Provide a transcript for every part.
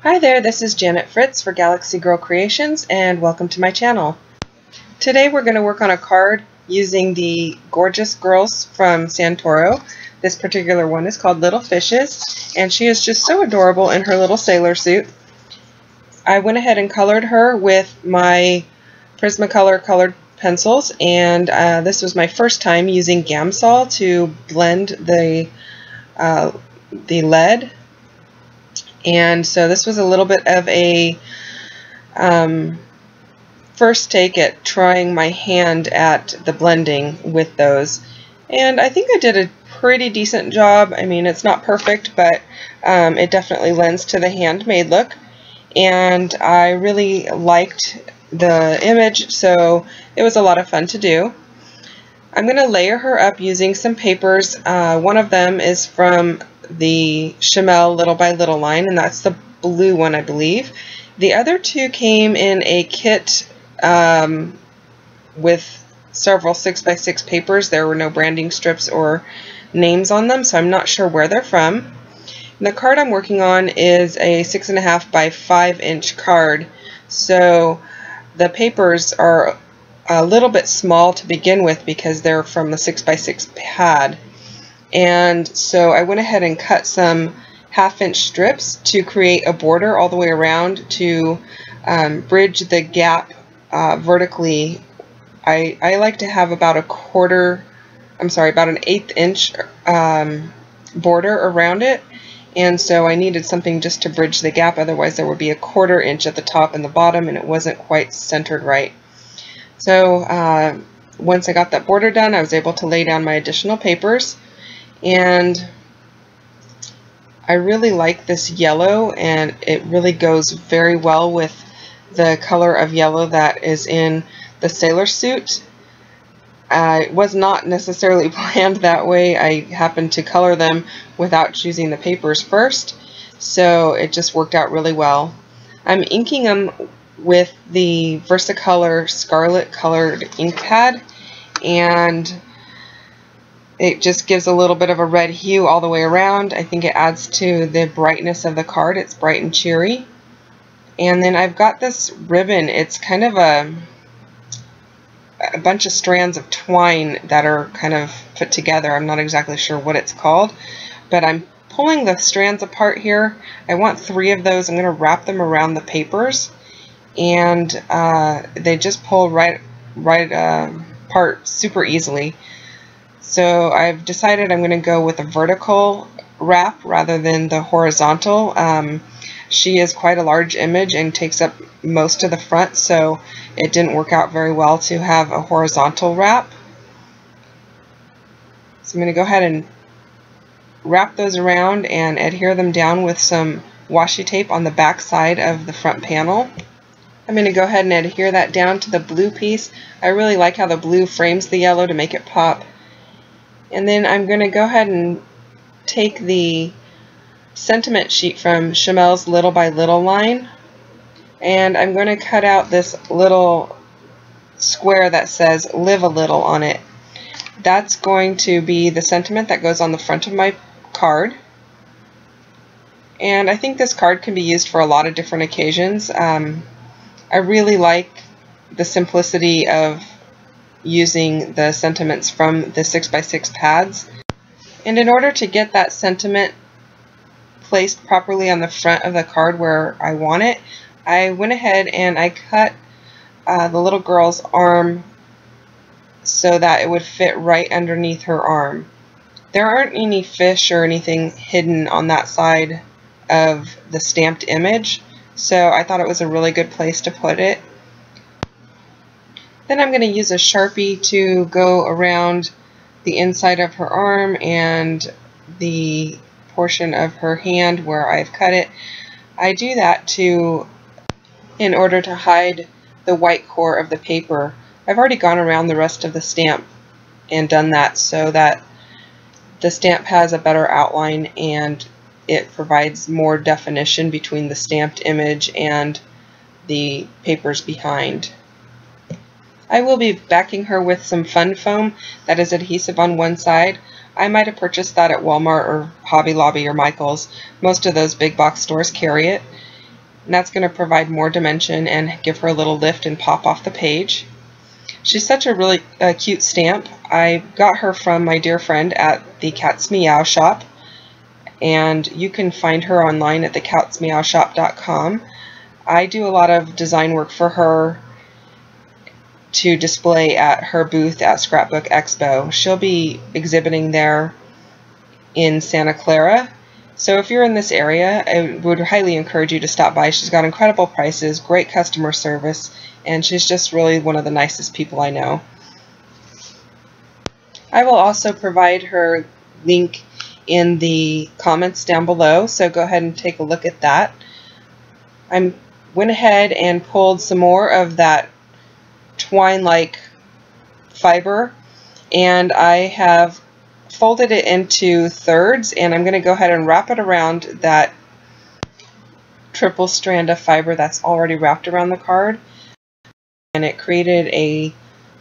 Hi there, this is Janet Fritz for Galaxy Girl Creations, and welcome to my channel. Today we're going to work on a card using the Gorjuss girls from Santoro. This particular one is called Little Fishes, and she is just so adorable in her little sailor suit. I went ahead and colored her with my Prismacolor colored pencils, and this was my first time using Gamsol to blend the lead. And so this was a little bit of a first take at trying my hand at the blending with those. And I think I did a pretty decent job. I mean, it's not perfect, but it definitely lends to the handmade look. And I really liked the image, so it was a lot of fun to do. I'm going to layer her up using some papers. One of them is from the Chamel Little by Little line, and that's the blue one, I believe. The other two came in a kit with several 6x6 papers. There were no branding strips or names on them, so I'm not sure where they're from. And the card I'm working on is a 6.5 by 5 inch card, so the papers are a little bit small to begin with because they're from the 6x6 pad. And so I went ahead and cut some 1/2 inch strips to create a border all the way around to bridge the gap vertically. I like to have about about an 1/8 inch border around it, and so I needed something just to bridge the gap, otherwise there would be a 1/4 inch at the top and the bottom and it wasn't quite centered right. So once I got that border done, I was able to lay down my additional papers. And I really like this yellow, and it really goes very well with the color of yellow that is in the sailor suit. It was not necessarily planned that way. I happened to color them without choosing the papers first, so it just worked out really well. I'm inking them with the versicolor scarlet colored ink pad, and it just gives a little bit of a red hue all the way around. I think it adds to the brightness of the card. It's bright and cheery. And then I've got this ribbon. It's kind of a bunch of strands of twine that are kind of put together. I'm not exactly sure what it's called, but I'm pulling the strands apart here. I want 3 of those. I'm going to wrap them around the papers, and they just pull right apart super easily. So I've decided I'm going to go with a vertical wrap rather than the horizontal. She is quite a large image and takes up most of the front, so it didn't work out very well to have a horizontal wrap. So I'm going to go ahead and wrap those around and adhere them down with some washi tape on the back side of the front panel. I'm going to go ahead and adhere that down to the blue piece. I really like how the blue frames the yellow to make it pop. And then I'm going to go ahead and take the sentiment sheet from Chamel's Little by Little line, and I'm going to cut out this little square that says "Live a Little" on it. That's going to be the sentiment that goes on the front of my card. And I think this card can be used for a lot of different occasions. I really like the simplicity of using the sentiments from the 6x6 pads. And in order to get that sentiment placed properly on the front of the card where I want it, I went ahead and I cut the little girl's arm so that it would fit right underneath her arm. There aren't any fish or anything hidden on that side of the stamped image, so I thought it was a really good place to put it. Then I'm going to use a Sharpie to go around the inside of her arm and the portion of her hand where I've cut it. I do that in order to hide the white core of the paper. I've already gone around the rest of the stamp and done that so that the stamp has a better outline and it provides more definition between the stamped image and the papers behind. I will be backing her with some fun foam that is adhesive on one side. I might have purchased that at Walmart or Hobby Lobby or Michael's. Most of those big box stores carry it. and that's going to provide more dimension and give her a little lift and pop off the page. She's such a really cute stamp. I got her from my dear friend at the Cat's Meow shop, and you can find her online at thecatsmeowshop.com. I do a lot of design work for her to display at her booth at Scrapbook Expo. She'll be exhibiting there in Santa Clara. So if you're in this area, I would highly encourage you to stop by. She's got incredible prices, great customer service, and she's just really one of the nicest people I know. I will also provide her link in the comments down below, so go ahead and take a look at that. I went ahead and pulled some more of that twine-like fiber, and I have folded it into thirds, and I'm going to go ahead and wrap it around that triple strand of fiber that's already wrapped around the card, and it created a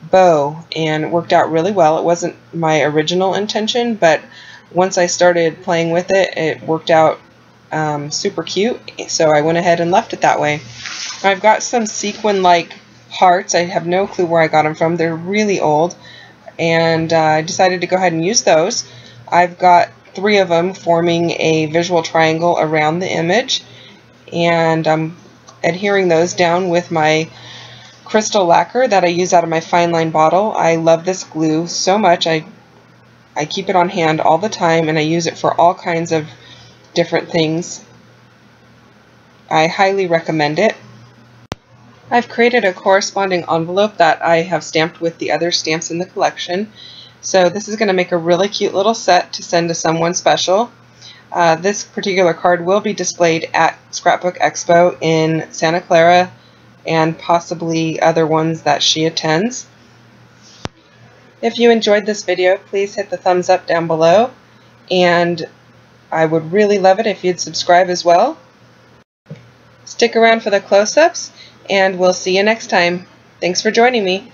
bow and worked out really well. It wasn't my original intention, but once I started playing with it, it worked out super cute, so I went ahead and left it that way. I've got some sequin-like hearts. I have no clue where I got them from. They're really old, and I decided to go ahead and use those. I've got 3 of them forming a visual triangle around the image, and I'm adhering those down with my crystal lacquer that I use out of my fine line bottle. I love this glue so much. I keep it on hand all the time, and I use it for all kinds of different things. I highly recommend it. I've created a corresponding envelope that I have stamped with the other stamps in the collection. So this is going to make a really cute little set to send to someone special. This particular card will be displayed at Scrapbook Expo in Santa Clara and possibly other ones that she attends. If you enjoyed this video, please hit the thumbs up down below, and I would really love it if you'd subscribe as well. Stick around for the close-ups, and we'll see you next time. Thanks for joining me.